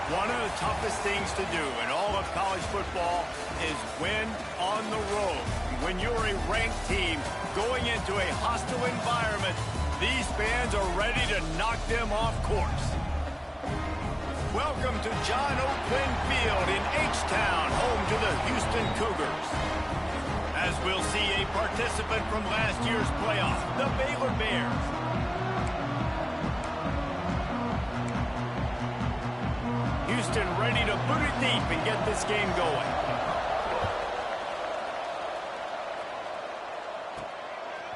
One of the toughest things to do in all of college football is win on the road. When you're a ranked team going into a hostile environment, these fans are ready to knock them off course. Welcome to John O. Quinn Field in H-Town, home to the Houston Cougars. As we'll see a participant from last year's playoff, the Baylor Bears. Houston ready to boot it deep and get this game going.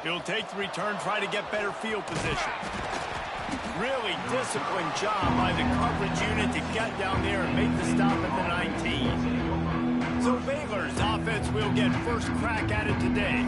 He'll take the return, try to get better field position. Really disciplined job by the coverage unit to get down there and make the stop at the 19. So Baylor's offense will get first crack at it today.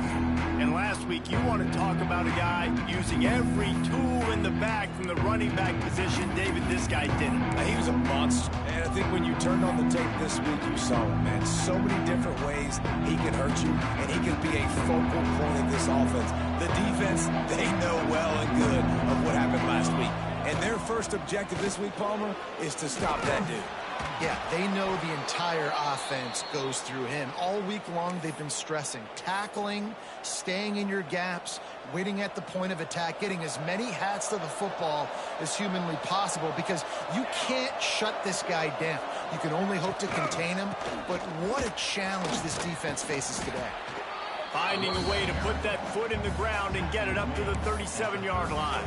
And last week, you want to talk about a guy using every tool in the bag from the running back position. David, this guy did it. He was a monster. And I think when you turned on the tape this week, you saw him, man. So many different ways he can hurt you, and he can be a focal point of this offense. The defense, they know well and good of what happened last week. And their first objective this week, Palmer, is to stop that dude. Yeah, they know the entire offense goes through him. All week long, they've been stressing tackling, staying in your gaps, waiting at the point of attack, getting as many hats to the football as humanly possible, because you can't shut this guy down. You can only hope to contain him, but what a challenge this defense faces today. Finding a way to put that foot in the ground and get it up to the 37-yard line.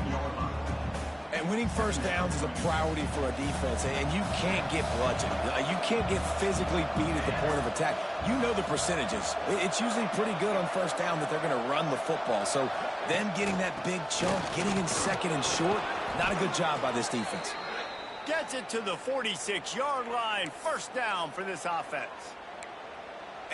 And winning first downs is a priority for a defense, and you can't get bludgeoned. You can't get physically beat at the point of attack. You know the percentages. It's usually pretty good on first down that they're going to run the football. So them getting that big chunk, getting in second and short, not a good job by this defense. Gets it to the 46-yard line. First down for this offense.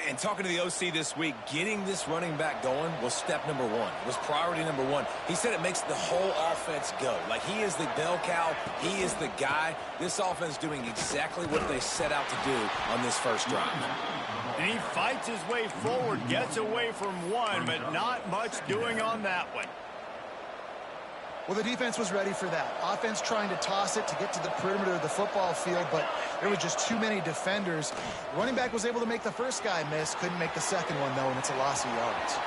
And talking to the OC this week, getting this running back going was step number one. It was priority number one. He said it makes the whole offense go. Like, he is the bell cow. He is the guy. This offense doing exactly what they set out to do on this first drive. And he fights his way forward, gets away from one, but not much doing on that one. Well, the defense was ready for that. Offense trying to toss it to get to the perimeter of the football field, but there were just too many defenders. Running back was able to make the first guy miss, couldn't make the second one, though, and it's a loss of yards.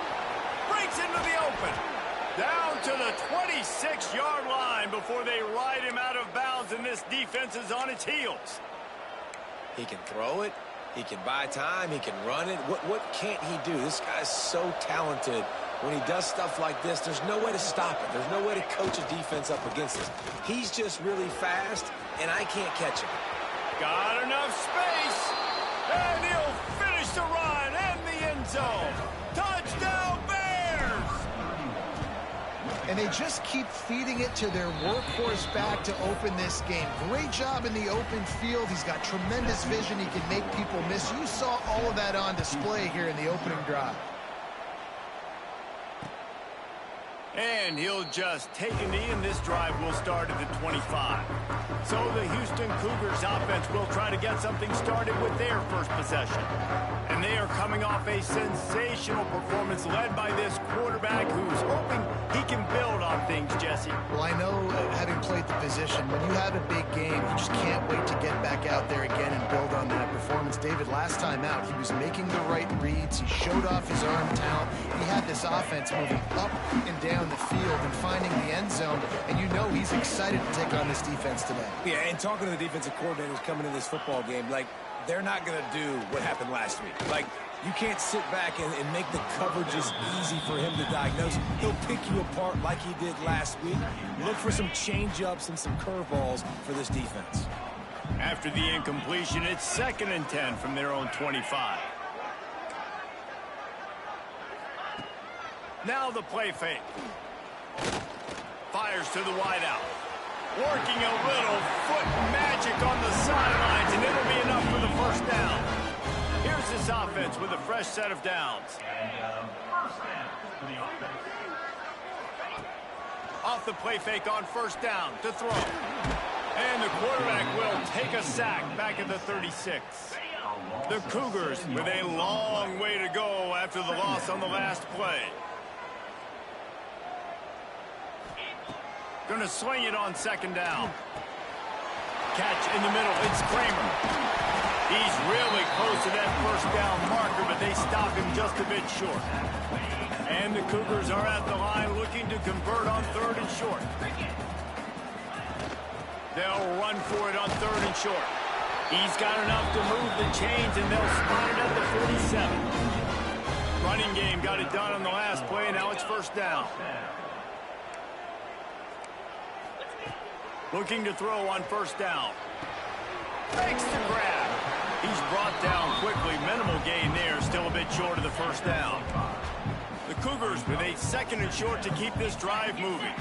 Breaks into the open. Down to the 26-yard line before they ride him out of bounds, and this defense is on its heels. He can throw it. He can buy time. He can run it. What can't he do? This guy's so talented. When he does stuff like this, there's no way to stop it. There's no way to coach a defense up against this. He's just really fast, and I can't catch him. Got enough space, and he'll finish the run and the end zone. Touchdown, Bears! And they just keep feeding it to their workhorse back to open this game. Great job in the open field. He's got tremendous vision. He can make people miss. You saw all of that on display here in the opening drive. And he'll just take a knee, and this drive will start at the 25. So the Houston Cougars offense will try to get something started with their first possession. And they are coming off a sensational performance led by this quarterback who's hoping he can build on things, Jesse. Well, I know, having played the position, when you have a big game, you just can't wait to get back out there again and build on that performance. David, last time out, he was making the right reads. He showed off his arm talent. He had this offense moving up and down the field and finding the end zone, and you know he's excited to take on this defense today. Yeah, and talking to the defensive coordinators coming in this football game, like, they're not going to do what happened last week. Like, you can't sit back and make the coverages easy for him to diagnose. He'll pick you apart like he did last week. Look for some change-ups and some curveballs for this defense. After the incompletion, it's 2nd and 10 from their own 25. Now the play fake. Fires to the wideout. Working a little foot magic on the sidelines, and it'll be enough for the first down. Here's this offense with a fresh set of downs. Off the play fake on first down to throw. And the quarterback will take a sack back at the 36. The Cougars with a long way to go after the loss on the last play. Going to sling it on 2nd down. catch in the middle. It's Kramer. He's really close to that first down marker, but they stop him just a bit short. And the Cougars are at the line looking to convert on 3rd and short. They'll run for it on 3rd and short. He's got enough to move the chains, and they'll spot it at the 47. Running game got it done on the last play, and now it's 1st down. Looking to throw on 1st down. Makes the grab. He's brought down quickly. Minimal gain there. Still a bit short of the 1st down. The Cougars with a 2nd and short to keep this drive moving.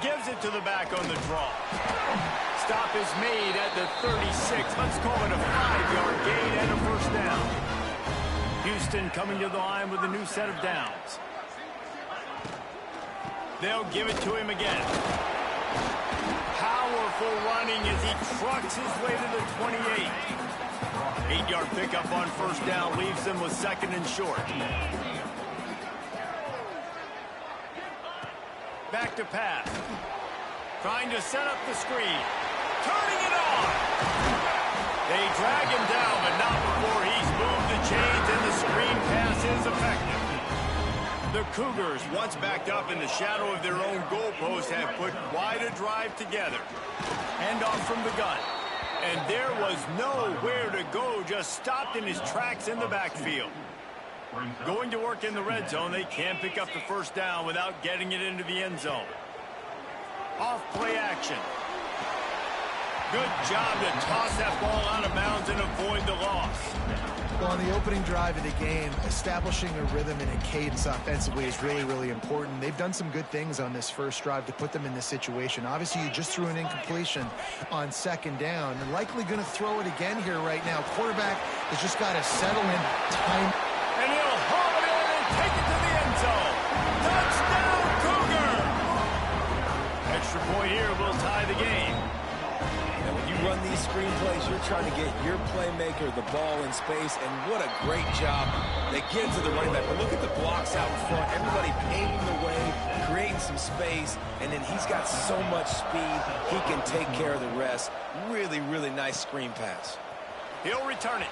Gives it to the back on the draw. Stop is made at the 36. Let's call it a 5-yard gain and a 1st down. Houston coming to the line with a new set of downs. They'll give it to him again. Powerful running as he trucks his way to the 28. 8-yard pickup on 1st down leaves them with 2nd and short. Back to pass. Trying to set up the screen. Turning it on. They drag him down, but not before he's moved the chains, and the screen pass is effective. The Cougars, once backed up in the shadow of their own goalpost, have put quite a drive together. Handoff from the gun. And there was nowhere to go, just stopped in his tracks in the backfield. Going to work in the red zone, they can't pick up the 1st down without getting it into the end zone. Off play action. Good job to toss that ball out of bounds and avoid the loss. Well, on the opening drive of the game, establishing a rhythm and a cadence offensively is really, really important. They've done some good things on this first drive to put them in this situation. Obviously, you just threw an incompletion on 2nd down. They're likely going to throw it again here right now. Quarterback has just got to settle in time. And he'll haul it in and take it to the end zone. Touchdown, Cougar! Extra point here will tie the game. And when you run these screen plays, you're trying to get your playmaker the ball in space, and what a great job. They get it to the running back, but look at the blocks out in front. Everybody paving the way, creating some space, and then he's got so much speed, he can take care of the rest. Really, really nice screen pass. He'll return it.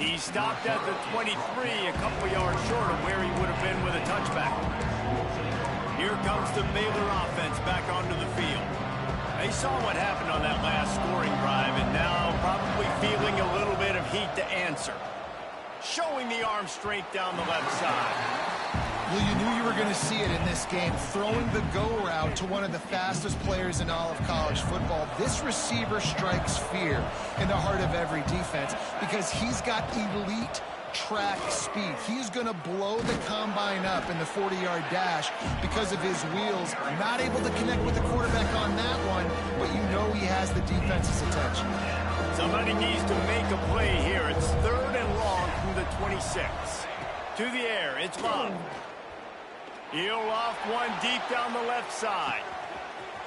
He stopped at the 23, a couple yards short of where he would have been with a touchback. Here comes the Baylor offense back onto the field. They saw what happened on that last scoring drive, and now probably feeling a little bit of heat to answer. Showing the arm strength down the left side. Well, you knew you were going to see it in this game, throwing the go route to one of the fastest players in all of college football. This receiver strikes fear in the heart of every defense because he's got elite track speed. He's going to blow the combine up in the 40-yard dash because of his wheels. Not able to connect with the quarterback on that one, but you know he has the defense's attention. Somebody needs to make a play here. It's 3rd and long through the 26. To the air, it's Love. He'll loft one deep down the left side.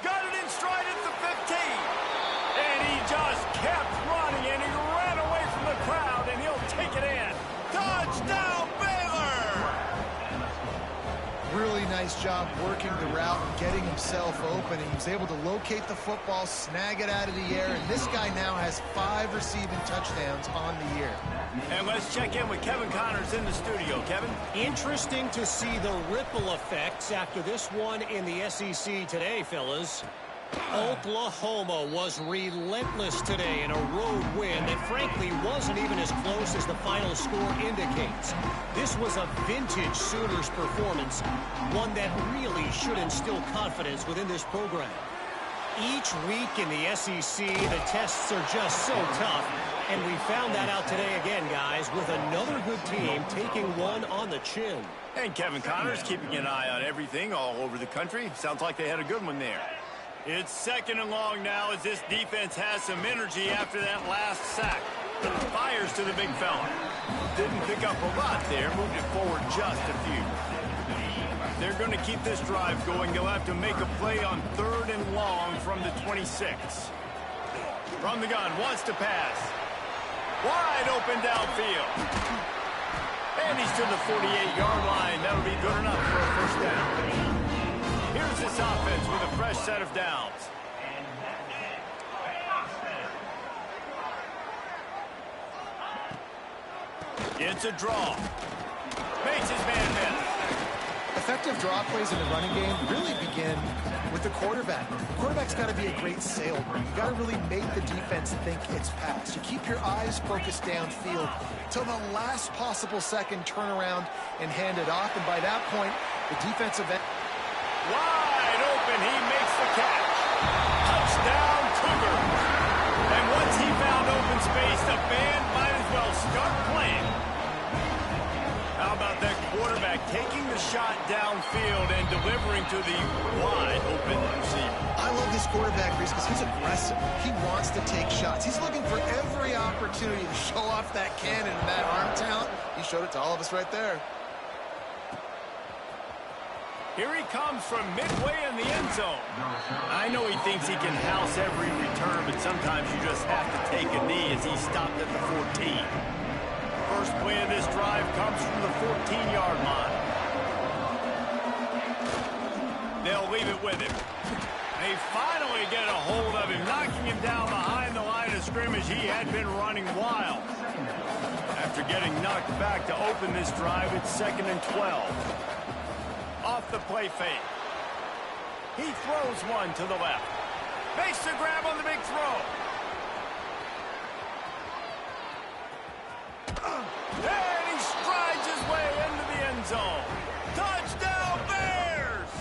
Got it in stride at the 15. And he just kept running, and he ran away from the crowd, and he'll take it in. Touchdown, Baylor! Really nice job working the route and getting himself open. He was able to locate the football, snag it out of the air, and this guy now has 5 receiving touchdowns on the year. And let's check in with Kevin Connors in the studio. Kevin? Interesting to see the ripple effects after this one in the SEC today, fellas. Oklahoma was relentless today in a road win that frankly wasn't even as close as the final score indicates. This was a vintage Sooners performance, one that really should instill confidence within this program. Each week in the SEC, the tests are just so tough, and we found that out today again, guys, with another good team taking one on the chin. And Kevin Connors keeping an eye on everything all over the country. Sounds like they had a good one there. It's 2nd and long now as this defense has some energy after that last sack. Fires to the big fella. Didn't pick up a lot there, moved it forward just a few. They're going to keep this drive going. They'll have to make a play on 3rd and long from the 26. From the gun, wants to pass. Wide open downfield. And he's to the 48-yard line. That'll be good enough for a 1st down. first set of downs. It's a draw. Makes his man miss. Effective draw plays in the running game really begin with the quarterback. The quarterback's got to be a great sailor. You got to really make the defense think it's pass. You keep your eyes focused downfield till the last possible second, turn around and hand it off. And by that point, the defensive end... Wide open, he makes the catch. Touchdown, Cougar. And once he found open space, the band might as well start playing. How about that quarterback taking the shot downfield and delivering to the wide open receiver? I love this quarterback, Reese, because he's aggressive. He wants to take shots. He's looking for every opportunity to show off that cannon and that arm talent. He showed it to all of us right there. Here he comes from midway in the end zone. I know he thinks he can house every return, but sometimes you just have to take a knee as he stopped at the 14. First play of this drive comes from the 14-yard line. They'll leave it with him. They finally get a hold of him, knocking him down behind the line of scrimmage. He had been running wild. After getting knocked back to open this drive, it's 2nd and 12. Off the play fake. He throws one to the left. Makes the grab on the big throw. And he strides his way into the end zone. Touchdown, Bears!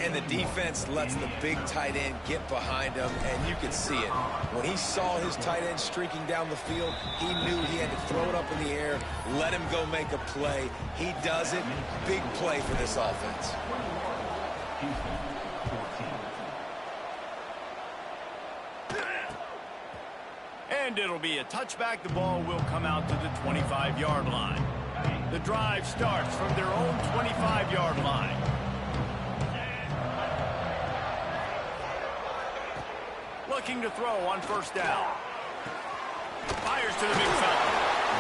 And the defense lets the big tight end get behind him, and you can see it. When he saw his tight end streaking down the field, he knew he had to throw it up in the air, let him go make a play. He does it. Big play for this offense. And it'll be a touchback. The ball will come out to the 25-yard line. The drive starts from their own 25-yard line. Looking to throw on first down. Fires to the big fella.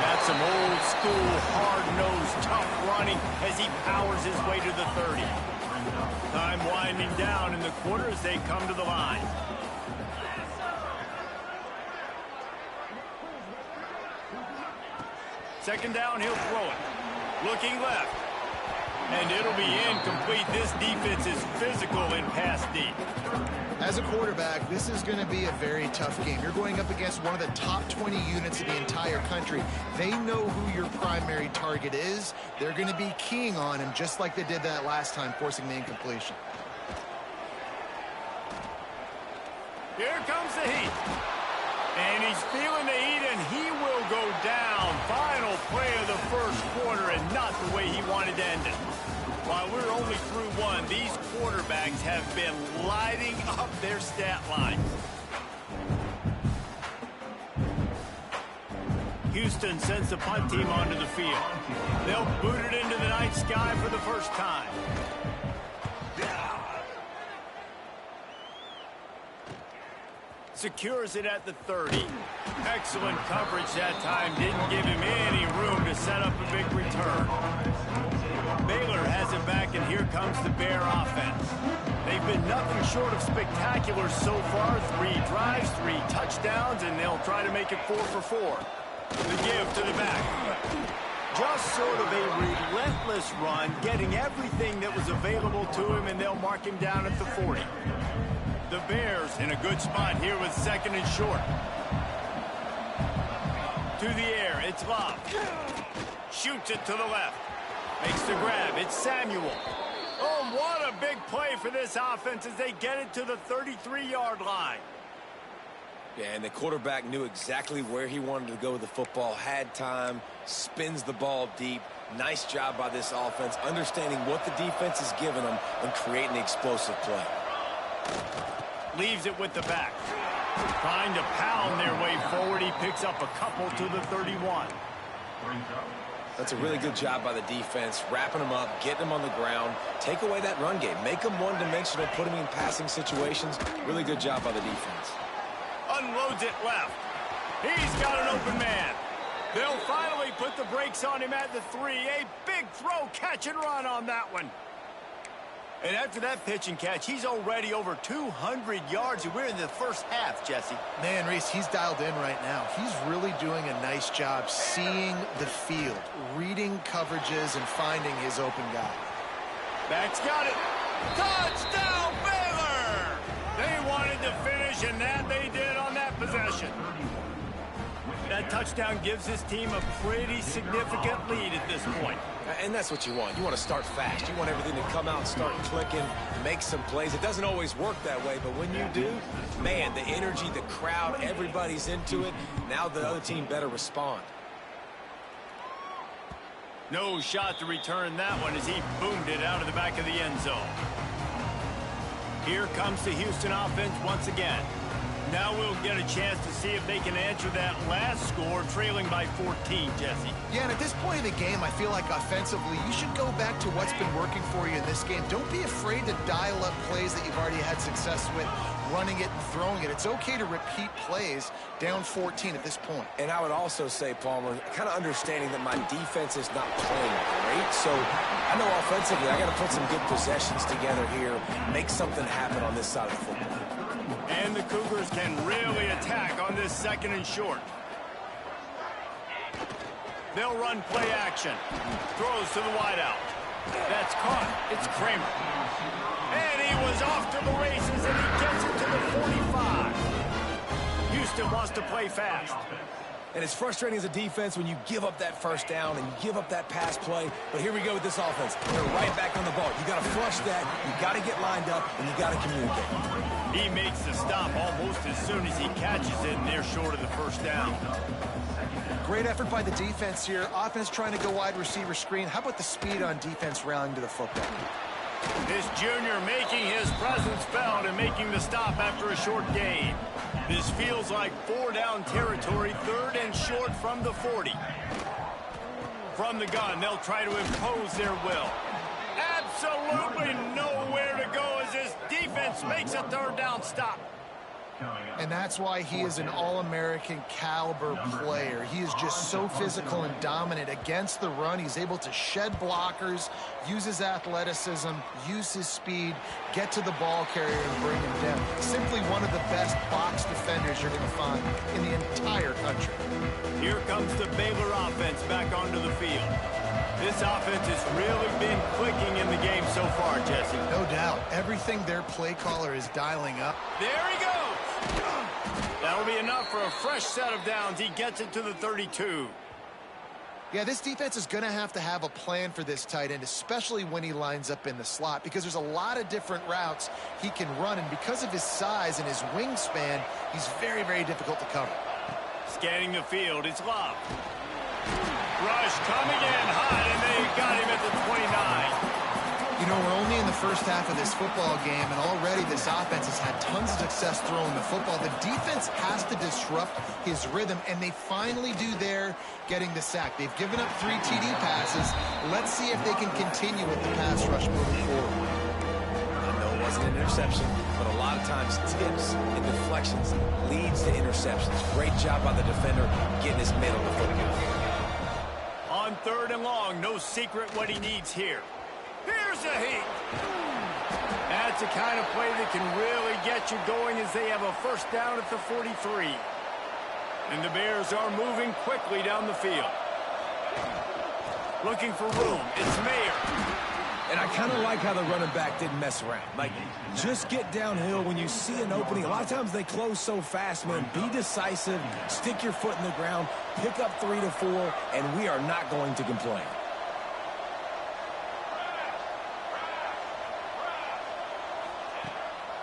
That's some old school, hard-nosed, tough running as he powers his way to the 30. Time winding down in the quarter as they come to the line. Second down, he'll throw it. Looking left. And it'll be incomplete. This defense is physical in pass deep. As a quarterback, this is going to be a very tough game. You're going up against one of the top 20 units in the entire country. They know who your primary target is. They're going to be keying on him just like they did that last time, forcing the incompletion. Here comes the heat. And he's feeling the heat, and he will go down. Final play of the first quarter, and not the way he wanted to end it. While we're only through one, these quarterbacks have been lighting up their stat line. Houston sends the punt team onto the field. They'll boot it into the night sky for the first time. Secures it at the 30. Excellent coverage that time. Didn't give him any room to set up a big return. Baylor has it back, and here comes the Bear offense. They've been nothing short of spectacular so far. 3 drives, 3 touchdowns, and they'll try to make it 4 for 4. The give to the back. Just sort of a relentless run, getting everything that was available to him, and they'll mark him down at the 40. The Bears in a good spot here with 2nd and short. To the air, it's Love. Shoots it to the left. Makes the grab, it's Samuel. Oh, what a big play for this offense as they get it to the 33-yard line. Yeah, and the quarterback knew exactly where he wanted to go with the football, had time, spins the ball deep. Nice job by this offense, understanding what the defense is giving them and creating the explosive play. Leaves it with the back. Trying to pound their way forward. He picks up a couple to the 31. That's a really good job by the defense, wrapping them up, getting them on the ground. Take away that run game. Make them one-dimensional, put them in passing situations. Really good job by the defense. Unloads it left. He's got an open man. They'll finally put the brakes on him at the 3. A big throw, catch and run on that one. And after that pitch and catch, he's already over 200 yards, and we're in the first half, Jesse. Man, Reese, he's dialed in right now. He's really doing a nice job seeing the field, reading coverages, and finding his open guy. Back's got it. Touchdown, Baylor! They wanted to finish, and that they did on that possession. That touchdown gives his team a pretty significant lead at this point. And that's what you want. You want to start fast. You want everything to come out and start clicking, make some plays. It doesn't always work that way, but when you do, man, the energy, the crowd, everybody's into it. Now the other team better respond. No shot to return that one as he boomed it out of the back of the end zone. Here comes the Houston offense once again. Now we'll get a chance to see if they can answer that last score, trailing by 14, Jesse. Yeah, and at this point in the game, I feel like offensively, you should go back to what's been working for you in this game. Don't be afraid to dial up plays that you've already had success with, running it and throwing it. It's okay to repeat plays down 14 at this point. And I would also say, Palmer, kind of understanding that my defense is not playing great, so I know offensively I got to put some good possessions together here, make something happen on this side of the football. And the Cougars can really attack on this second and short. They'll run play action. Throws to the wideout. That's caught. It's Kramer. And he was off to the races, and he gets it to the 45. Houston wants to play fast. And it's frustrating as a defense when you give up that first down and you give up that pass play. But here we go with this offense. They're right back on the ball. You got to flush that. You got to get lined up, and you got to communicate. He makes the stop almost as soon as he catches it, and they're short of the first down. Great effort by the defense here. Offense trying to go wide receiver screen. How about the speed on defense rallying to the football? This junior making his presence felt and making the stop after a short gain. This feels like 4-down territory, third and short from the 40. From the gun, they'll try to impose their will. Absolutely nowhere to go as this defense makes a third down stop. And that's why he is an All-American caliber player. He is just so physical and dominant against the run. He's able to shed blockers, use his athleticism, use his speed, get to the ball carrier and bring him down. Simply one of the best box defenders you're going to find in the entire country. Here comes the Baylor offense back onto the field. This offense has really been clicking in the game so far, Jesse. No doubt. Everything their play caller is dialing up. There he goes. That'll be enough for a fresh set of downs. He gets it to the 32. Yeah, this defense is going to have a plan for this tight end, especially when he lines up in the slot, because there's a lot of different routes he can run, and because of his size and his wingspan, he's very, very difficult to cover. Scanning the field, it's Love. Rush coming in hot, and they got him at the 29. You know, we're only in the first half of this football game, and already this offense has had tons of success throwing the football. The defense has to disrupt his rhythm, and they finally do there, getting the sack. They've given up 3 TD passes. Let's see if they can continue with the pass rush moving forward. I know it wasn't an interception, but a lot of times tips and deflections leads to interceptions. Great job by the defender getting his middle of the football. On third and long, no secret what he needs here. Here's a heat. That's the kind of play that can really get you going as they have a first down at the 43. And the Bears are moving quickly down the field. Looking for room. It's Mayer. And I kind of like how the running back didn't mess around. Like, just get downhill when you see an opening. A lot of times they close so fast, man. Be decisive, stick your foot in the ground, pick up 3 to 4, and we are not going to complain.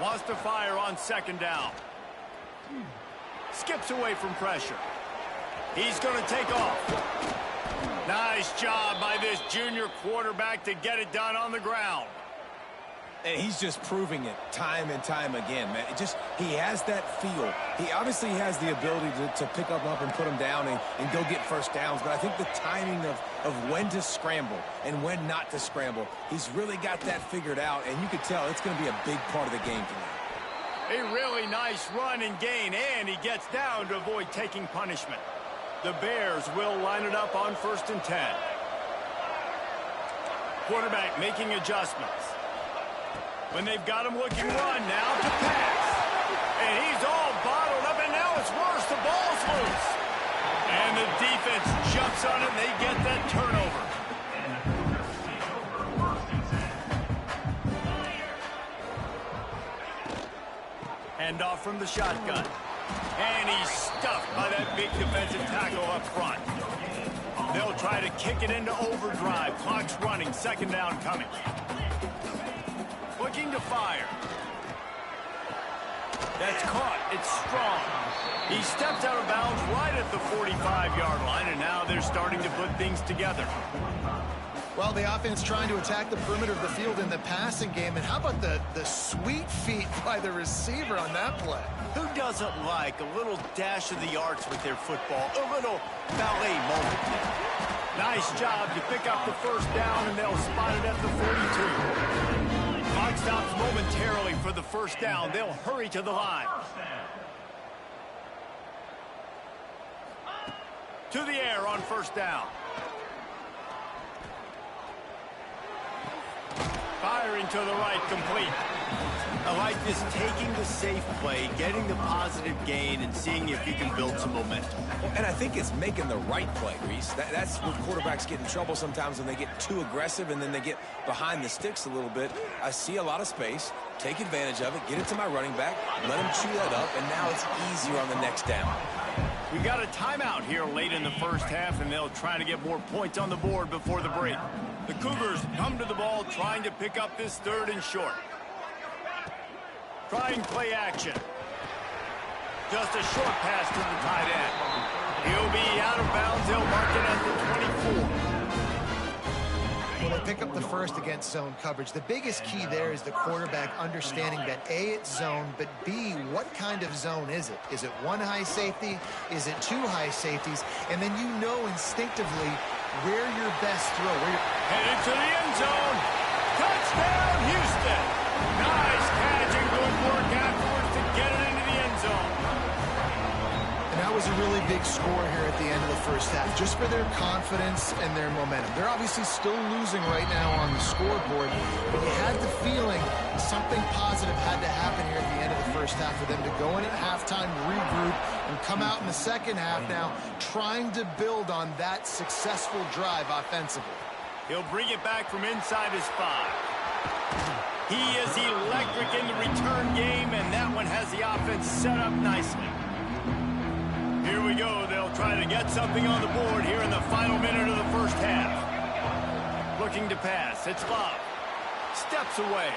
Wants to fire on second down. Skips away from pressure. He's going to take off. Nice job by this junior quarterback to get it done on the ground. And he's just proving it time and time again, man. He has that feel. He obviously has the ability to pick up and put him down and go get first downs. But I think the timing of when to scramble and when not to scramble, he's really got that figured out. And you can tell it's going to be a big part of the game tonight. A really nice run and gain, and he gets down to avoid taking punishment. The Bears will line it up on 1st and 10. Quarterback making adjustments. When they've got him looking run, now to pass. And he's all bottled up, and now it's worse. The ball's loose. And the defense jumps on it, and they get that turnover. Hand off from the shotgun. And he's stuffed by that big defensive tackle up front. They'll try to kick it into overdrive. Clock's running. Second down coming. Looking to fire. That's caught. It's strong. He steps out of bounds right at the 45-yard line, and now they're starting to put things together. Well, the offense trying to attack the perimeter of the field in the passing game. And how about the sweet feet by the receiver on that play? Who doesn't like a little dash of the arts with their football? A little ballet moment. Nice job to pick up the first down, and they'll spot it at the 42. Clock stops momentarily for the first down. They'll hurry to the line. To the air on first down. Firing to the right, complete. I like this, taking the safe play, getting the positive gain, and seeing if he can build some momentum. And I think it's making the right play, Reese. That's where quarterbacks get in trouble sometimes when they get too aggressive and then they get behind the sticks a little bit. I see a lot of space, take advantage of it, get it to my running back, let him chew that up, and now it's easier on the next down. We got a timeout here late in the first half, and they'll try to get more points on the board before the break. The Cougars come to the ball trying to pick up this third and short. Trying play action. Just a short pass to the tight end. He'll be out of bounds. They'll mark it at the 24. Well, they pick up the first against zone coverage. The biggest key there is the quarterback understanding that A, it's zone, but B, what kind of zone is it? Is it one high safety? Is it two high safeties? And then you know instinctively where your best throw. Headed to the end zone. Touchdown, Houston. Nice catch and good work afterwards to get it into the end zone. And that was a really big score here at the end of the first half, just for their confidence and their momentum. They're obviously still losing right now on the scoreboard, but you had the feeling something positive had to happen here at the end of the first half for them to go in at halftime, regroup, and come out in the second half now trying to build on that successful drive offensively. He'll bring it back from inside his 5. He is electric in the return game, and that one has the offense set up nicely. Here we go. They'll try to get something on the board here in the final minute of the first half. Looking to pass. It's Love. Steps away.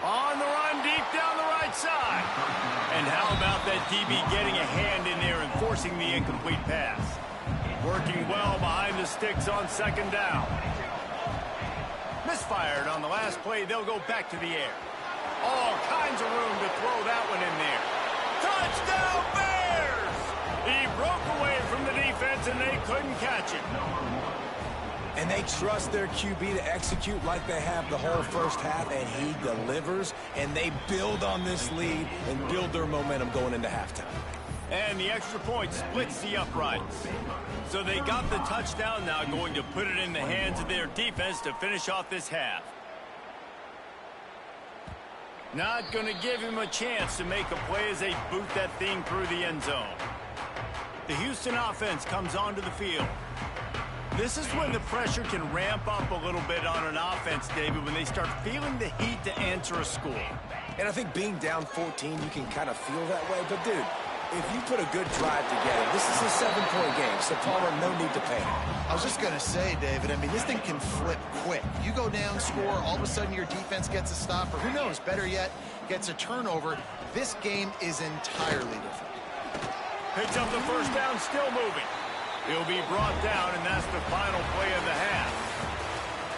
On the run, deep down the right side. And how about that DB getting a hand in there and forcing the incomplete pass? Working well behind the sticks on second down. Misfired on the last play. They'll go back to the air. All kinds of room to throw that one in there. Touchdown, Bears! He broke away from the defense, and they couldn't catch it. And they trust their QB to execute like they have the whole first half, and he delivers, and they build on this lead and build their momentum going into halftime. And the extra point splits the uprights. So they got the touchdown, now going to put it in the hands of their defense to finish off this half. Not going to give him a chance to make a play as they boot that thing through the end zone. The Houston offense comes onto the field. This is when the pressure can ramp up a little bit on an offense, David, when they start feeling the heat to answer a score. And I think being down 14, you can kind of feel that way. But, dude, if you put a good drive together, this is a 7-point game, so Palmer, no need to panic. I was just going to say, David, I mean, this thing can flip quick. You go down, score, all of a sudden your defense gets a stop, or who knows, better yet, gets a turnover. This game is entirely different. Picks up the first down, still moving. He'll be brought down, and that's the final play of the half.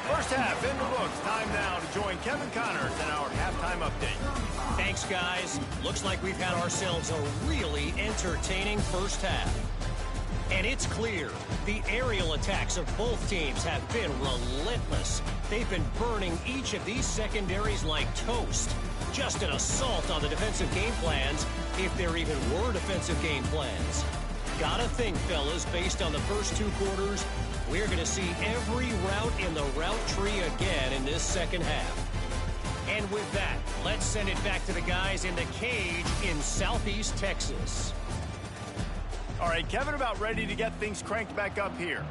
First half in the books. Time now to join Kevin Connors in our halftime update. Thanks, guys. Looks like we've had ourselves a really entertaining first half. And it's clear, the aerial attacks of both teams have been relentless. They've been burning each of these secondaries like toast. Just an assault on the defensive game plans, if there even were defensive game plans. Gotta think, fellas, based on the first two quarters, we're going to see every route in the route tree again in this second half. And with that, let's send it back to the guys in the cage in Southeast Texas. All right, Kevin, about ready to get things cranked back up here.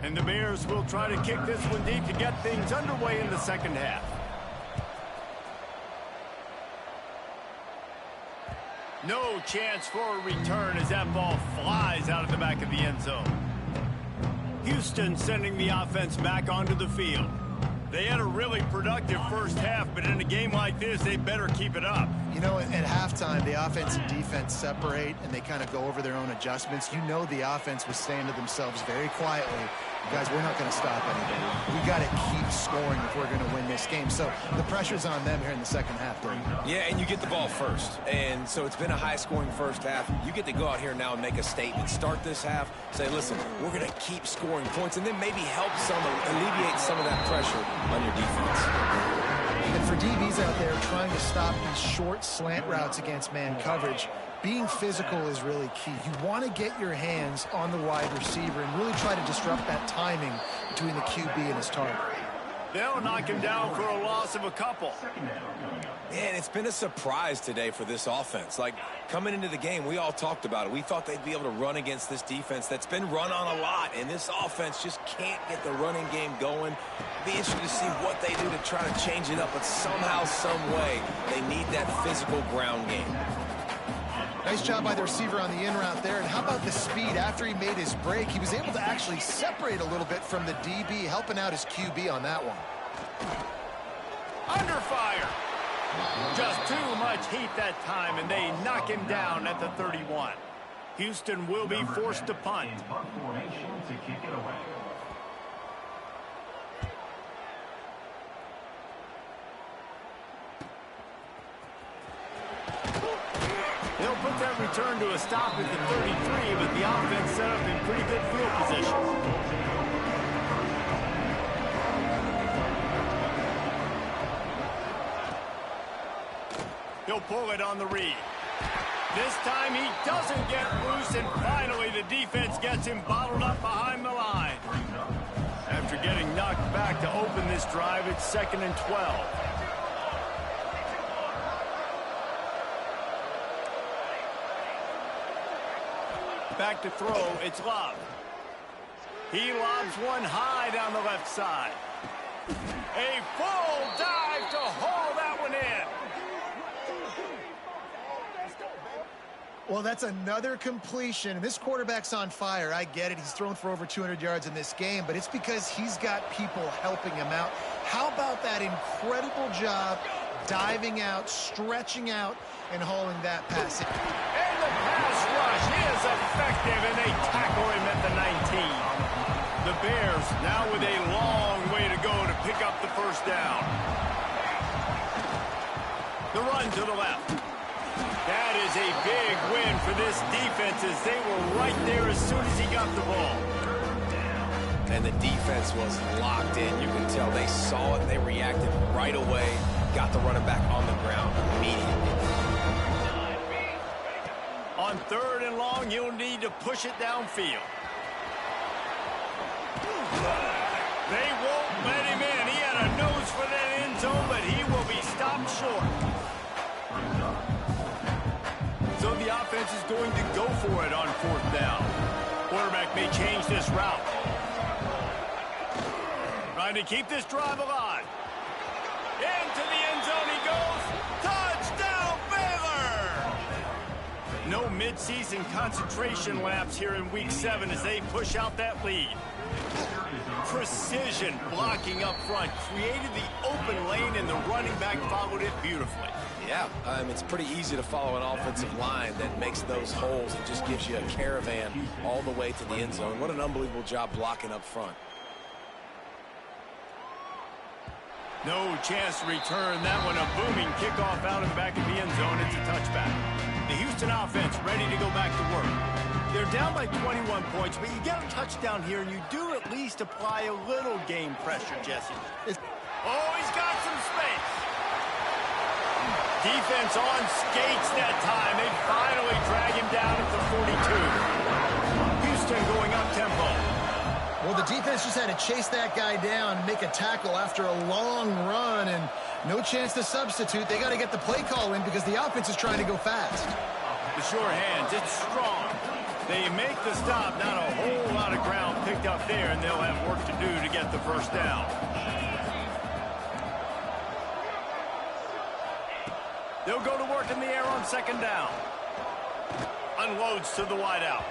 And the Bears will try to kick this one deep to get things underway in the second half. No chance for a return as that ball flies out of the back of the end zone. Houston sending the offense back onto the field. They had a really productive first half, but in a game like this, they better keep it up. You know, at halftime, the offense and defense separate, and they kind of go over their own adjustments. You know the offense was saying to themselves very quietly, guys, we're not going to stop anybody. We got to keep scoring if we're going to win this game. So the pressure's on them here in the second half, Dave. Yeah, and you get the ball first. And so it's been a high-scoring first half. You get to go out here now and make a statement. Start this half, say, listen, we're going to keep scoring points, and then maybe help alleviate some of that pressure on your defense. And for DBs out there trying to stop these short slant routes against man coverage, being physical is really key. You want to get your hands on the wide receiver and really try to disrupt that timing between the QB and his target. They'll knock him down for a loss of a couple. Man, it's been a surprise today for this offense. Like, coming into the game, we all talked about it. We thought they'd be able to run against this defense that's been run on a lot, and this offense just can't get the running game going. Be interested to see what they do to try to change it up, but somehow, some way, they need that physical ground game. Nice job by the receiver on the in route there. And how about the speed? After he made his break, he was able to actually separate a little bit from the DB, helping out his QB on that one. Under fire. Just too much heat that time, and they knock him down at the 31. Houston will be forced to punt. They'll put that return to a stop at the 33, but the offense set up in pretty good field position. He'll pull it on the read. This time he doesn't get loose, and finally the defense gets him bottled up behind the line. After getting knocked back to open this drive, it's 2nd and 12. Back to throw, it's Love. He lobs one high down the left side. A full dive to haul that one in. Well, that's another completion. This quarterback's on fire. I get it. He's thrown for over 200 yards in this game, but it's because he's got people helping him out. How about that incredible job diving out, stretching out, and hauling that pass in? And the pass rush is effective, and they tackle him at the 19. The Bears now with a long way to go to pick up the first down. The run to the left. That is a big win for this defense, as they were right there as soon as he got the ball. And the defense was locked in. You can tell they saw it. They reacted right away. Got the running back on the ground immediately. On 3rd and long, you'll need to push it downfield. They won't let him in. He had a nose for that end zone, but he will be stopped short. So the offense offense is going to go for it on 4th down. Quarterback may change this route. Trying to keep this drive alive. Into the end zone he goes. Touchdown, Baylor! No midseason concentration laps here in Week 7 as they push out that lead. Precision blocking up front created the open lane, and the running back followed it beautifully. Yeah, it's pretty easy to follow an offensive line that makes those holes and just gives you a caravan all the way to the end zone. What an unbelievable job blocking up front. No chance to return that one. A booming kickoff out of the back of the end zone. It's a touchback. The Houston offense ready to go back to work. They're down by 21 points, but you get a touchdown here, and you do at least apply a little game pressure, Jesse. Oh, he's got some space. Defense on skates that time. They finally drag him down at the 42. Houston going up-tempo. Well, the defense just had to chase that guy down and make a tackle after a long run, and no chance to substitute. They got to get the play call in because the offense is trying to go fast. The sure hands, it's strong. They make the stop, not a whole lot of ground picked up there, and they'll have work to do to get the first down. They'll go to work in the air on 2nd down. Unloads to the wideout.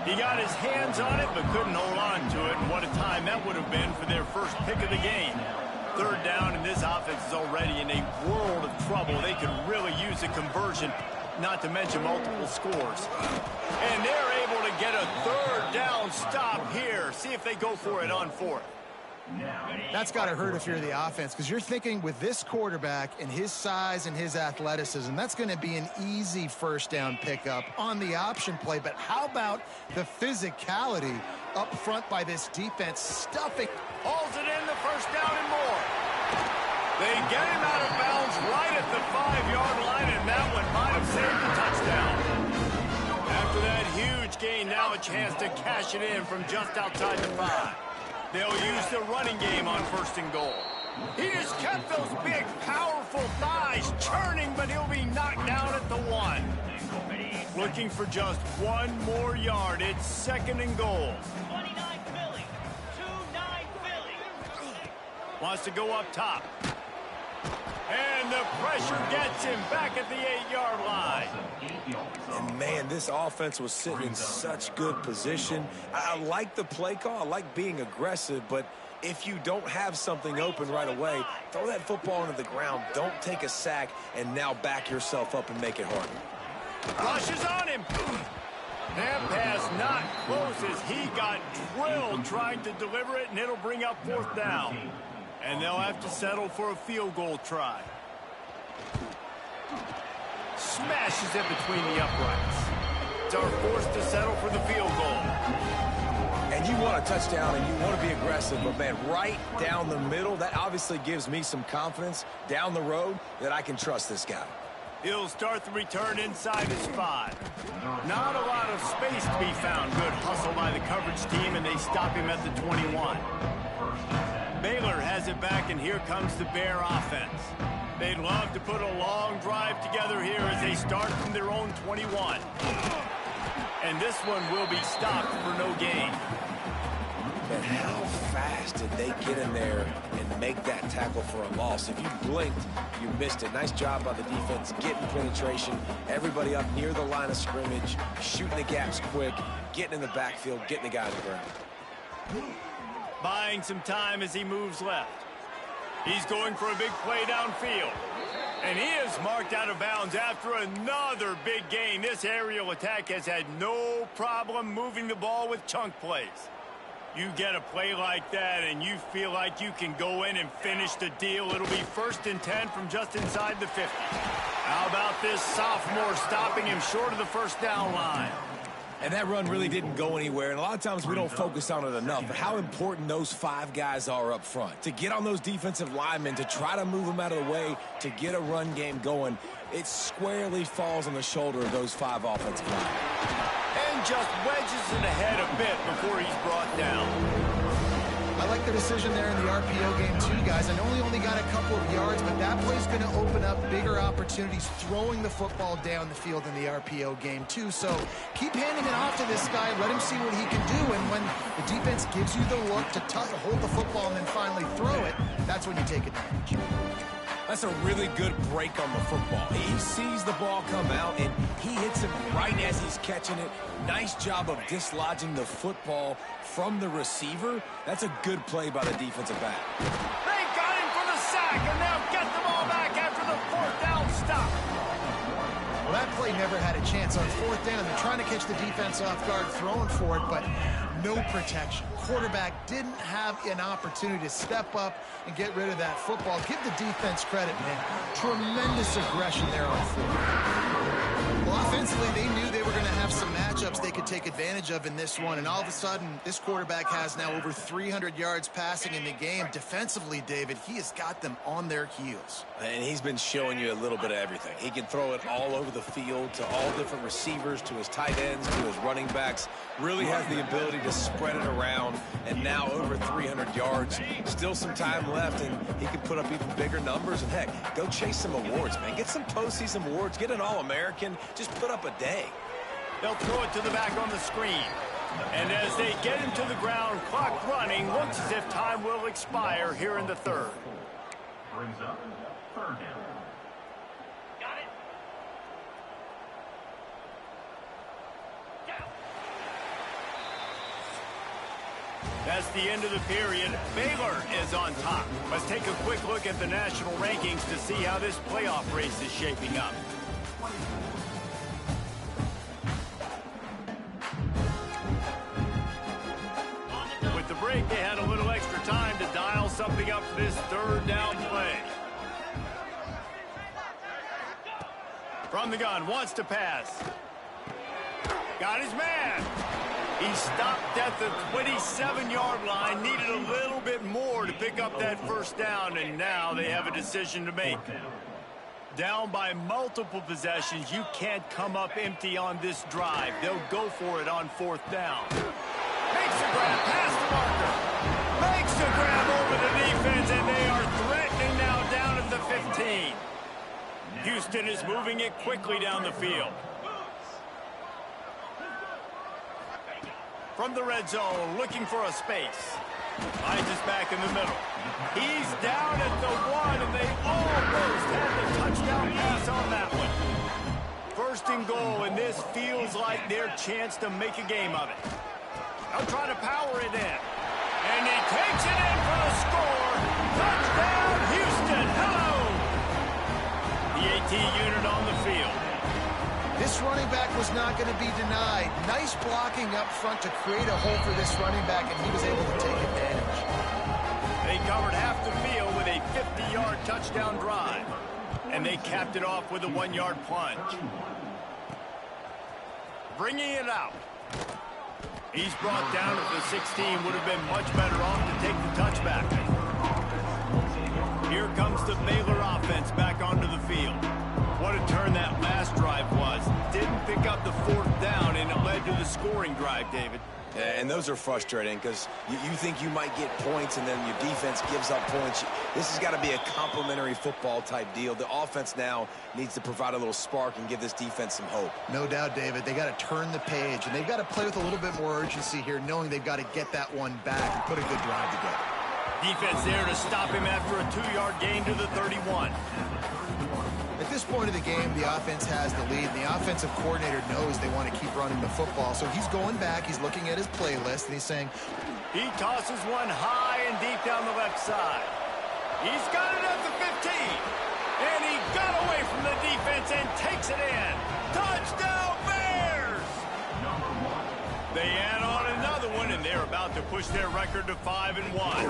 He got his hands on it, but couldn't hold on to it, and what a time that would have been for their first pick of the game. 3rd down, and this offense is already in a world of trouble. They could really use a conversion, not to mention multiple scores. And they're able to get a 3rd down stop here. See if they go for it on 4th. That's got to hurt if you're the offense, because you're thinking with this quarterback and his size and his athleticism, that's going to be an easy 1st down pickup on the option play. But how about the physicality up front by this defense, stuffing? Hauls it in, the 1st down and more. They get him out of bounds right at the 5-yard line, and that one might have saved the touchdown. After that huge gain, now a chance to cash it in from just outside the 5. They'll use the running game on 1st and goal. He just kept those big, powerful thighs churning, but he'll be knocked down at the 1. Looking for just 1 more yard. It's 2nd and goal. 29 Philly. 2-9 Philly. Wants to go up top. And the pressure gets him back at the 8-yard line. And, man, this offense was sitting in such good position. I like the play call. I like being aggressive, but if you don't have something open right away, throw that football into the ground. Don't take a sack and now back yourself up and make it harder. Rushes on him. That pass not close as he got drilled trying to deliver it, and it'll bring up 4th down. And they'll have to settle for a field goal try. Smashes it between the uprights. They're forced to settle for the field goal. And you want a touchdown and you want to be aggressive, but, man, right down the middle, that obviously gives me some confidence down the road that I can trust this guy. He'll start the return inside his 5. Not a lot of space to be found. Good hustle by the coverage team, and they stop him at the 21. Baylor has it back, and here comes the Bear offense. They'd love to put a long drive together here as they start from their own 21. And this one will be stopped for no gain. But how fast did they get in there and make that tackle for a loss? If you blinked, you missed it. Nice job by the defense, getting penetration, everybody up near the line of scrimmage, shooting the gaps quick, getting in the backfield, getting the guy to the ground. Buying some time as he moves left. He's going for a big play downfield. And he is marked out of bounds after another big gain. This aerial attack has had no problem moving the ball with chunk plays. You get a play like that and you feel like you can go in and finish the deal. It'll be 1st and 10 from just inside the 50. How about this sophomore stopping him short of the 1st down line? And that run really didn't go anywhere, and a lot of times we don't focus on it enough, but how important those 5 guys are up front. To get on those defensive linemen, to try to move them out of the way, to get a run game going, it squarely falls on the shoulder of those 5 offensive linemen. And just wedges it ahead a bit before he's brought down. I like the decision there in the RPO game too, guys. I know he only got a couple of yards, but that play's going to open up bigger opportunities throwing the football down the field in the RPO game too. So keep handing it off to this guy. Let him see what he can do. And when the defense gives you the look to hold the football and then finally throw it, that's when you take advantage. That's a really good break on the football. He sees the ball come out, and he hits it right as he's catching it. Nice job of dislodging the football from the receiver. That's a good play by the defensive back. They got him for the sack, and they'll get the ball back after the 4th down stop. Well, that play never had a chance on 4th down. They're trying to catch the defense off guard, throwing for it, but no protection. Quarterback didn't have an opportunity to step up and get rid of that football. Give the defense credit, man. Tremendous aggression there on 4th. Well, offensively, they knew they were going to have some matchups they could take advantage of in this one, and all of a sudden, this quarterback has now over 300 yards passing in the game. Defensively, David, he has got them on their heels. And he's been showing you a little bit of everything. He can throw it all over the field to all different receivers, to his tight ends, to his running backs. Really has the ability to spread it around, and now over 300 yards. Still some time left, and he can put up even bigger numbers. And heck, go chase some awards, man. Get some postseason awards. Get an All-American. Just put up a day. They'll throw it to the back on the screen. And as they get him to the ground, clock running, looks as if time will expire here in the 3rd. Brings up 3rd down. Got it. Down. That's the end of the period. Baylor is on top. Let's take a quick look at the national rankings to see how this playoff race is shaping up. With the break, they had a little extra time to dial something up for this 3rd down play. From the gun, wants to pass. Got his man. He stopped at the 27-yard line, needed a little bit more to pick up that 1st down, and now they have a decision to make. Down by multiple possessions, you can't come up empty on this drive. They'll go for it on 4th down. Makes a grab past the marker. Makes a grab over the defense, and they are threatening now down at the 15. Houston is moving it quickly down the field. From the red zone, looking for a space. Finds us back in the middle. He's down at the 1, and they almost had the touchdown pass on that one. 1st and goal, and this feels like their chance to make a game of it. They'll try to power it in. And he takes it in for the score. Touchdown, Houston. Hello. The AT unit on the field. This running back was not going to be denied. Nice blocking up front to create a hole for this running back, and he was able to take advantage. They covered half the field with a 50-yard touchdown drive. And they capped it off with a 1-yard plunge. Bringing it out. He's brought down at the 16. Would have been much better off to take the touchback. Here comes the Baylor offense back onto the field. What a turn that last drive was. Didn't pick up the 4th down, and it led to the scoring drive, David. Yeah, and those are frustrating because you think you might get points, and then your defense gives up points. This has got to be a complimentary football type deal. The offense now needs to provide a little spark and give this defense some hope. No doubt, David. They got to turn the page, and they've got to play with a little bit more urgency here, knowing they've got to get that one back and put a good drive together. Defense there to stop him after a 2-yard gain to the 31. At this point of the game, the offense has the lead, and the offensive coordinator knows they want to keep running the football. So he's going back, he's looking at his playlist, and he's saying, He tosses one high and deep down the left side. He's got it at the 15. And he got away from the defense and takes it in. Touchdown, Bears! They add on another one, and they're about to push their record to 5-1.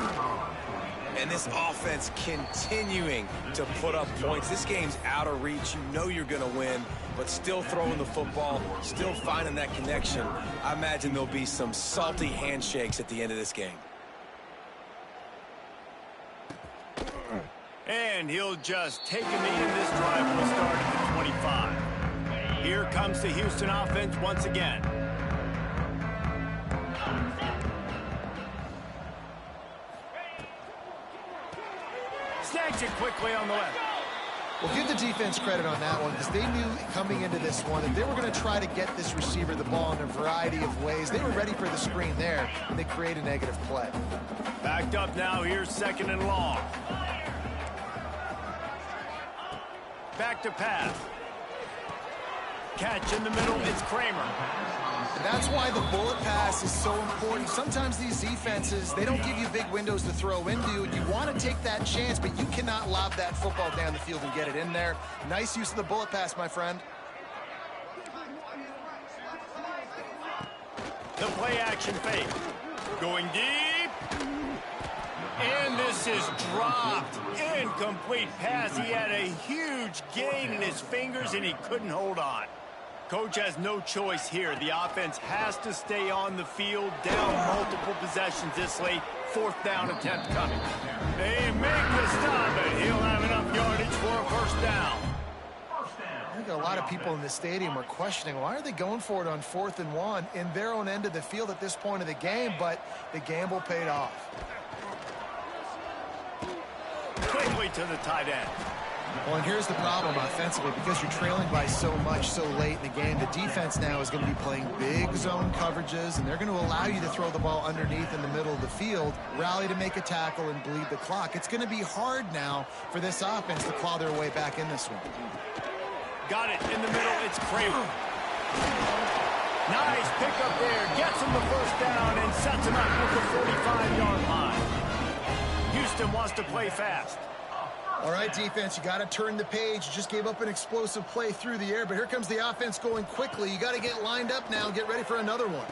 And this offense continuing to put up points. This game's out of reach. You know you're going to win, but still throwing the football, still finding that connection. I imagine there'll be some salty handshakes at the end of this game. And he'll just take a knee, and this drive will start at the 25. Here comes the Houston offense once again. Takes it quickly on the left. Well, give the defense credit on that one because they knew coming into this one that they were going to try to get this receiver the ball in a variety of ways. They were ready for the screen there, and they create a negative play. Backed up now. Here's 2nd and long. Back to pass. Catch in the middle. It's Kramer. And that's why the bullet pass is so important. Sometimes these defenses, they don't give you big windows to throw into, and you want to take that chance, but you cannot lob that football down the field and get it in there. Nice use of the bullet pass, my friend. The play action fake. Going deep. And this is dropped. Incomplete pass. He had a huge gain in his fingers, and he couldn't hold on. Coach has no choice here. The offense has to stay on the field, down multiple possessions this late. 4th down attempt coming. They make the stop, and he'll have enough yardage for a 1st down. I think a lot of people in the stadium are questioning, why are they going for it on 4th and 1 in their own end of the field at this point of the game, but the gamble paid off. Quickly to the tight end. Well, and here's the problem offensively. Because you're trailing by so much so late in the game, the defense now is going to be playing big zone coverages, and they're going to allow you to throw the ball underneath in the middle of the field, rally to make a tackle, and bleed the clock. It's going to be hard now for this offense to claw their way back in this one. Got it in the middle. It's Kramer. Nice pick up there. Gets him the 1st down and sets him up at the 45-yard line. Houston wants to play fast. All right, defense, you got to turn the page. You just gave up an explosive play through the air, but here comes the offense going quickly. You got to get lined up now and get ready for another one.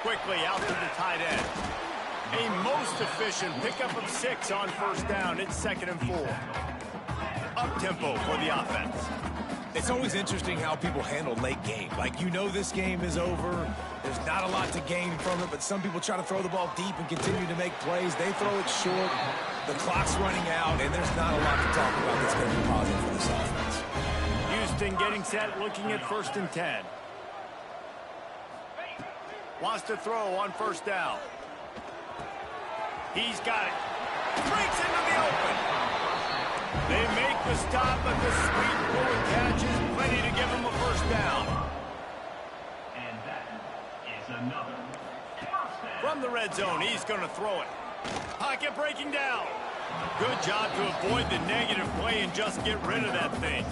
Quickly out to the tight end. A most efficient pickup of 6 on 1st down. It's 2nd and 4. Up-tempo for the offense. It's always interesting how people handle late game. Like, you know this game is over. There's not a lot to gain from it, but some people try to throw the ball deep and continue to make plays. They throw it short. The clock's running out, and there's not a lot to talk about that's going to be positive for this offense. Houston getting set, looking at 1st and 10. Wants to throw on 1st down. He's got it. Breaks into the open. They make the stop, but the sweet bullet catch is plenty to give him a 1st down. And that is another 1st down. From the red zone, he's going to throw it. Pocket breaking down. Good job to avoid the negative play and just get rid of that thing.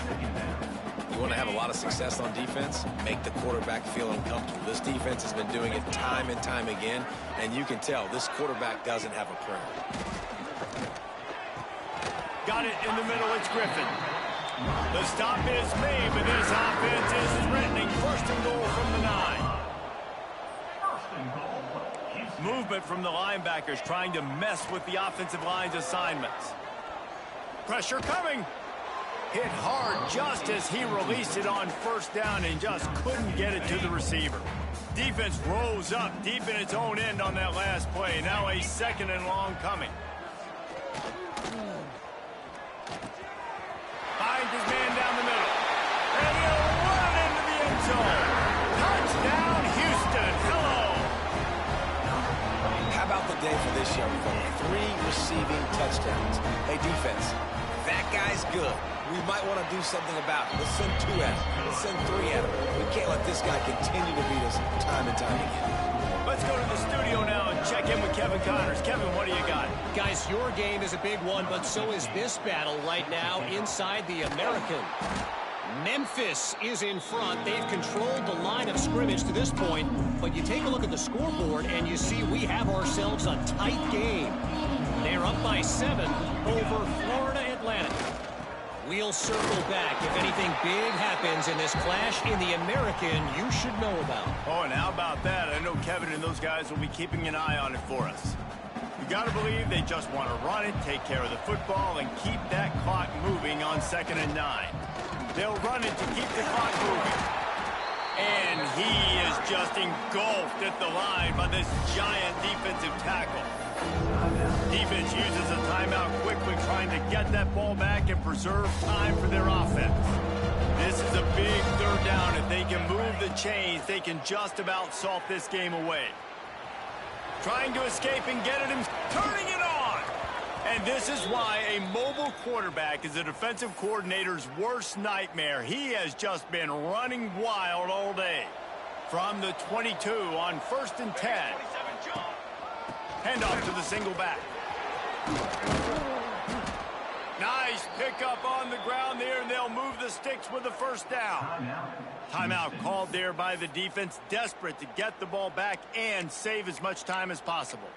You want to have a lot of success on defense? Make the quarterback feel uncomfortable. This defense has been doing it time and time again, and you can tell this quarterback doesn't have a prayer. Got it in the middle. It's Griffin. The stop is made, but this offense is threatening. 1st and goal from the 9. Movement from the linebackers trying to mess with the offensive line's assignments. Pressure coming. Hit hard just as he released it on 1st down and just couldn't get it to the receiver. Defense rose up deep in its own end on that last play. Now a 2nd and long coming. Finds his man down the middle. And he'll run into the end zone. Touchdown, Houston. Hello. How about the day for this young fella? 3 receiving touchdowns. Hey, defense, that guy's good. We might want to do something about it. Let's send 2 at him. Let's send 3 at him. We can't let this guy continue to beat us time and time again. Let's go to the studio now and check in with Kevin Connors. Kevin, what do you got? Guys, your game is a big one, but so is this battle right now inside the American. Memphis is in front. They've controlled the line of scrimmage to this point, but you take a look at the scoreboard and you see we have ourselves a tight game. They're up by 7 over Florida Atlantic. We'll circle back if anything big happens in this clash in the American you should know about. Oh, and how about that? I know Kevin and those guys will be keeping an eye on it for us. You got to believe they just want to run it, take care of the football, and keep that clock moving on 2nd and 9. They'll run it to keep the clock moving. And he is just engulfed at the line by this giant defensive tackle. Defense uses a timeout quickly, trying to get that ball back and preserve time for their offense. This is a big 3rd down. If they can move the chains, they can just about salt this game away. Trying to escape and get it, and turning it on. And this is why a mobile quarterback is a defensive coordinator's worst nightmare. He has just been running wild all day. From the 22 on 1st and 10. Handoff to the single back. Nice pickup on the ground there, and they'll move the sticks with the first down. Timeout called there by the defense, desperate to get the ball back and save as much time as possible.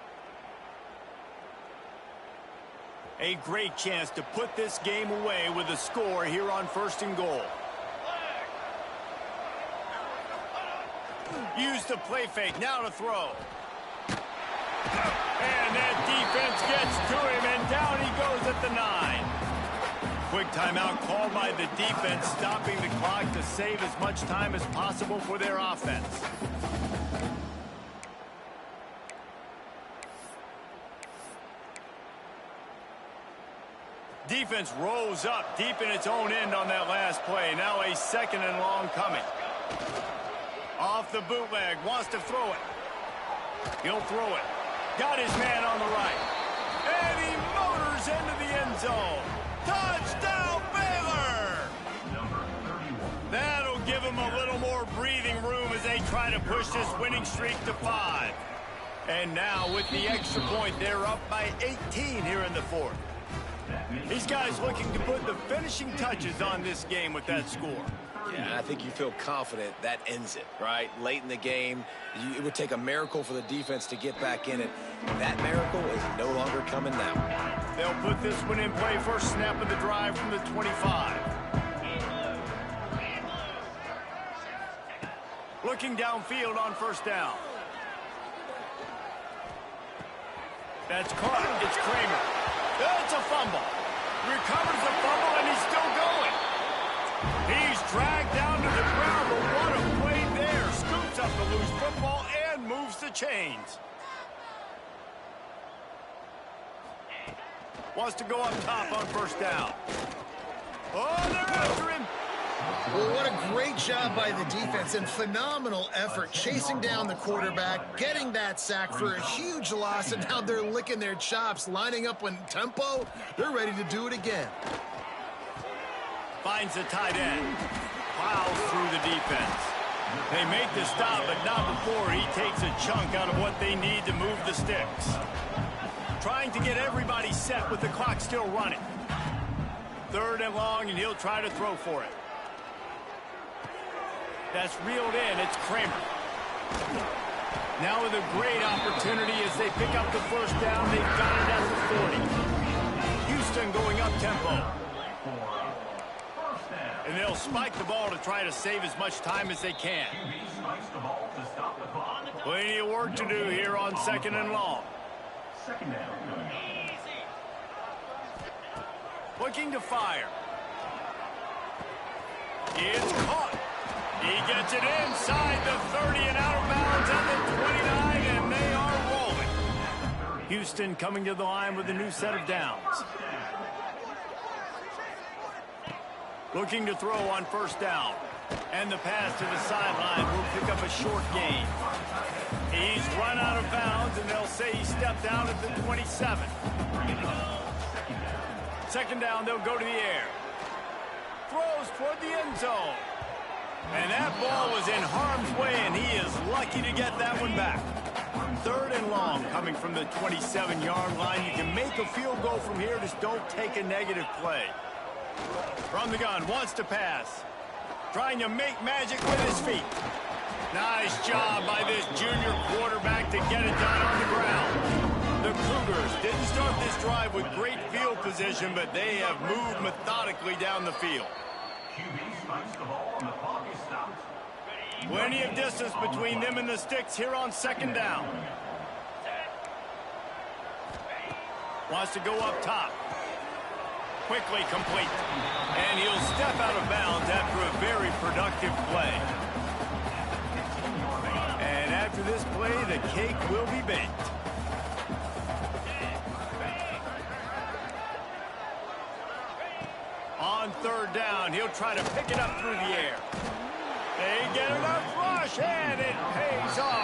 A great chance to put this game away with a score here on 1st and goal. Use the play fake, now to throw. And that defense gets to him, and down he goes at the 9. Quick timeout called by the defense, stopping the clock to save as much time as possible for their offense. Defense rolls up deep in its own end on that last play. Now a 2nd and long coming. Off the bootleg, wants to throw it. He'll throw it. Got his man on the right. And he motors into the end zone. Touchdown, Baylor! That'll give him a little more breathing room as they try to push this winning streak to 5. And now with the extra point, they're up by 18 here in the 4th. These guys looking to put the finishing touches on this game with that score. Yeah, I think you feel confident that ends it, right? Late in the game, it would take a miracle for the defense to get back in it. That miracle is no longer coming now. They'll put this one in play, first snap of the drive from the 25. Looking downfield on 1st down. That's caught. It's Kramer. That's a fumble. Recovers the fumble, and he's still going. He's dragged down to the ground, but what a play there. Scoops up the loose football and moves the chains. Wants to go up top on 1st down. Oh, they're after him. Well, what a great job by the defense and phenomenal effort chasing down the quarterback, getting that sack for a huge loss, and now they're licking their chops, lining up in tempo. They're ready to do it again. Finds the tight end. Plows through the defense. They make the stop, but not before he takes a chunk out of what they need to move the sticks. Trying to get everybody set with the clock still running. 3rd and long, and he'll try to throw for it. That's reeled in. It's Kramer. Now with a great opportunity as they pick up the 1st down. They've got it at the 40. Houston going up tempo. And they'll spike the ball to try to save as much time as they can. Plenty of work to do here on 2nd and long. Looking to fire. It's caught. He gets it inside the 30 and out of bounds at the 29, and they are rolling. Houston coming to the line with a new set of downs. Looking to throw on 1st down. And the pass to the sideline will pick up a short gain. He's run out of bounds, and they'll say he stepped out at the 27. 2nd down, they'll go to the air. Throws toward the end zone. And that ball was in harm's way, and he is lucky to get that one back. 3rd and long coming from the 27-yard line. You can make a field goal from here, just don't take a negative play. From the gun, wants to pass. Trying to make magic with his feet. Nice job by this junior quarterback to get it done on the ground. The Cougars didn't start this drive with great field position, but they have moved methodically down the field. Plenty of distance between them and the sticks here on 2nd down. Wants to go up top. Quickly complete. And he'll step out of bounds after a very productive play. And after this play, the cake will be baked. On 3rd down, he'll try to pick it up through the air. They get enough rush, and it pays off.